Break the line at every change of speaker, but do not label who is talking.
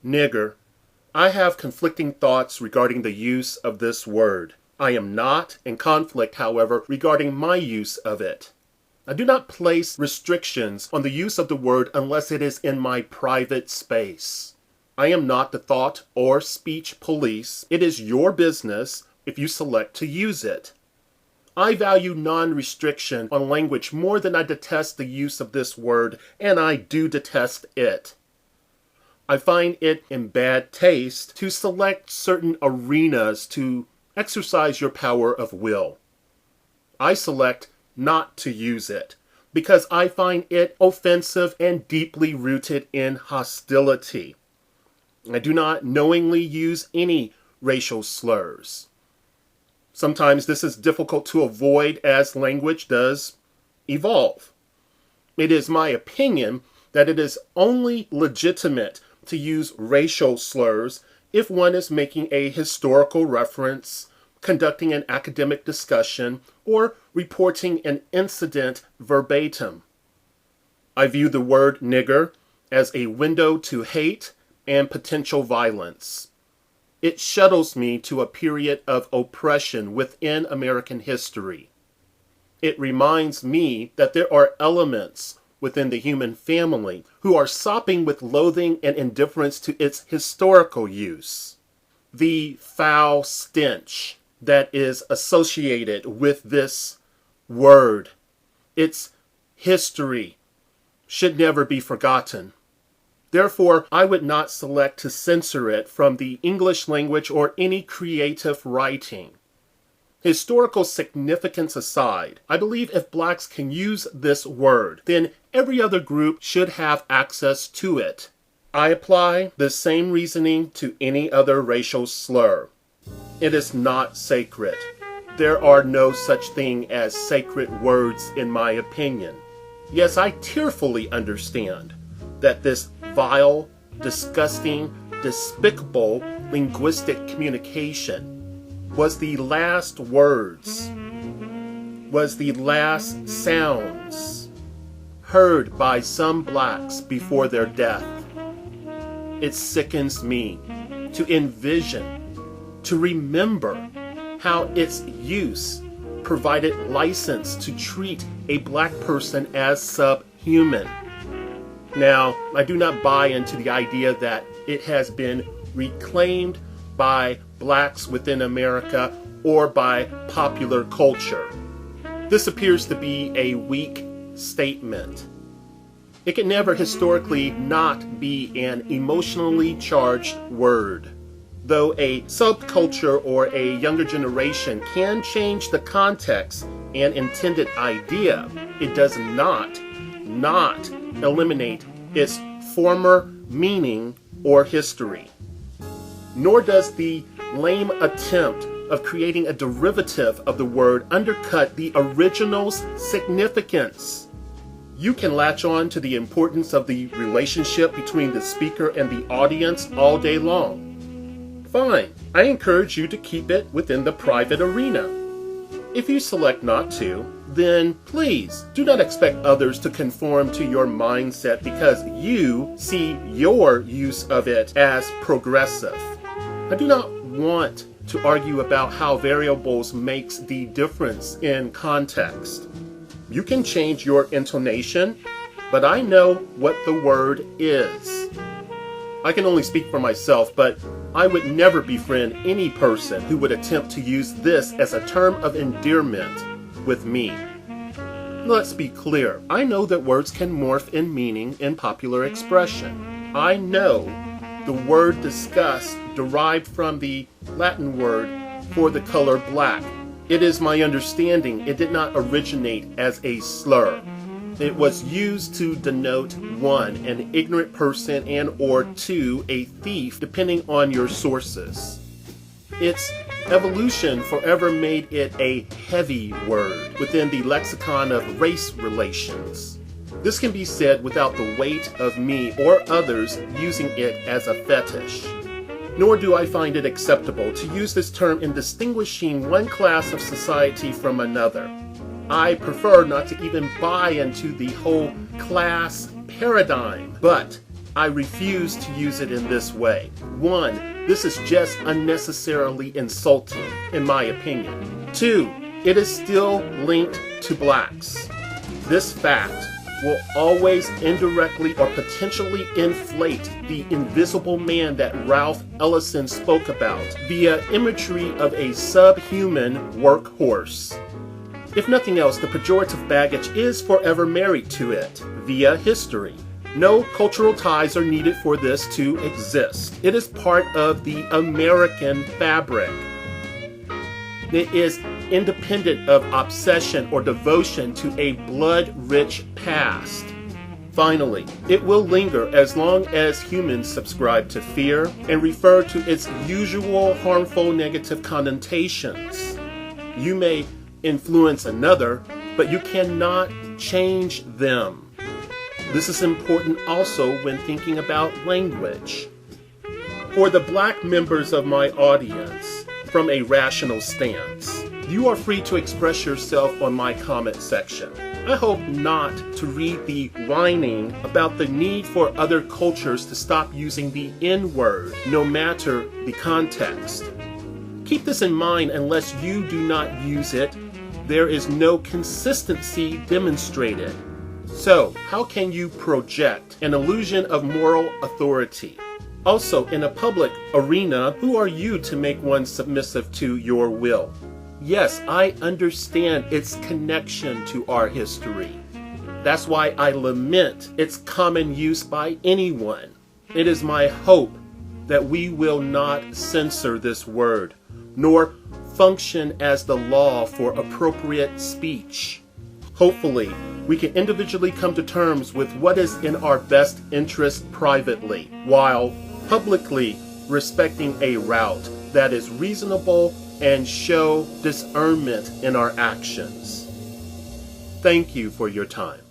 Nigger. I have conflicting thoughts regarding the use of this word. I am not in conflict, however, regarding my use of it. I do not place restrictions on the use of the word unless it is in my private space. I am not the thought or speech police. It is your business if you select to use it. I value non-restriction on language more than I detest the use of this word, and I do detest it. I find it in bad taste to select certain arenas to exercise your power of will. I select not to use it because I find it offensive and deeply rooted in hostility. I do not knowingly use any racial slurs. Sometimes this is difficult to avoid as language does evolve. It is my opinion that it is only legitimate to use racial slurs if one is making a historical reference, conducting an academic discussion, or reporting an incident verbatim. I view the word nigger as a window to hate and potential violence. It shuttles me to a period of oppression within American history. It reminds me that there are elements within the human family who are sopping with loathing and indifference to its historical use. The foul stench that is associated with this word, its history, should never be forgotten. Therefore, I would not select to censor it from the English language or any creative writing. Historical significance aside, I believe if blacks can use this word, then every other group should have access to it. I apply the same reasoning to any other racial slur. It is not sacred. There are no such thing as sacred words in my opinion. Yes, I tearfully understand that this vile, disgusting, despicable linguistic communication was the last words, was the last sounds heard by some blacks before their death. It sickens me to envision, to remember how its use provided license to treat a black person as subhuman. Now, I do not buy into the idea that it has been reclaimed by blacks within America or by popular culture. This appears to be a weak statement. It can never historically not be an emotionally charged word. Though a subculture or a younger generation can change the context and intended idea, it does not eliminate its former meaning or history. Nor does the lame attempt of creating a derivative of the word undercut the original's significance. You can latch on to the importance of the relationship between the speaker and the audience all day long. Fine, I encourage you to keep it within the private arena. If you select not to, then please do not expect others to conform to your mindset because you see your use of it as progressive. I do not want to argue about how variables makes the difference in context. You can change your intonation, but I know what the word is. I can only speak for myself, but I would never befriend any person who would attempt to use this as a term of endearment with me. Let's be clear. I know that words can morph in meaning in popular expression. I know the word disgust derived from the Latin word for the color black. It is my understanding it did not originate as a slur. It was used to denote 1, an ignorant person, and or 2, a thief, depending on your sources. Its evolution forever made it a heavy word within the Lexicon of Race Relations. This can be said without the weight of me or others using it as a fetish. Nor do I find it acceptable to use this term in distinguishing one class of society from another. I prefer not to even buy into the whole class paradigm, but I refuse to use it in this way. 1, this is just unnecessarily insulting, in my opinion. 2, it is still linked to blacks. This fact will always indirectly or potentially inflate the invisible man that Ralph Ellison spoke about via imagery of a subhuman workhorse. If nothing else, the pejorative baggage is forever married to it via history. No cultural ties are needed for this to exist. It is part of the American fabric. It is independent of obsession or devotion to a blood-rich past. Finally, it will linger as long as humans subscribe to fear and refer to its usual harmful negative connotations. You may influence another, but you cannot change them. This is important also when thinking about language. For the black members of my audience, from a rational stance, you are free to express yourself on my comment section. I hope not to read the whining about the need for other cultures to stop using the N-word, no matter the context. Keep this in mind. Unless you do not use it, there is no consistency demonstrated. So, how can you project an illusion of moral authority? Also, in a public arena, who are you to make one submissive to your will? Yes, I understand its connection to our history. That's why I lament its common use by anyone. It is my hope that we will not censor this word, nor function as the law for appropriate speech. Hopefully, we can individually come to terms with what is in our best interest privately, while publicly respecting a route that is reasonable and show discernment in our actions. Thank you for your time.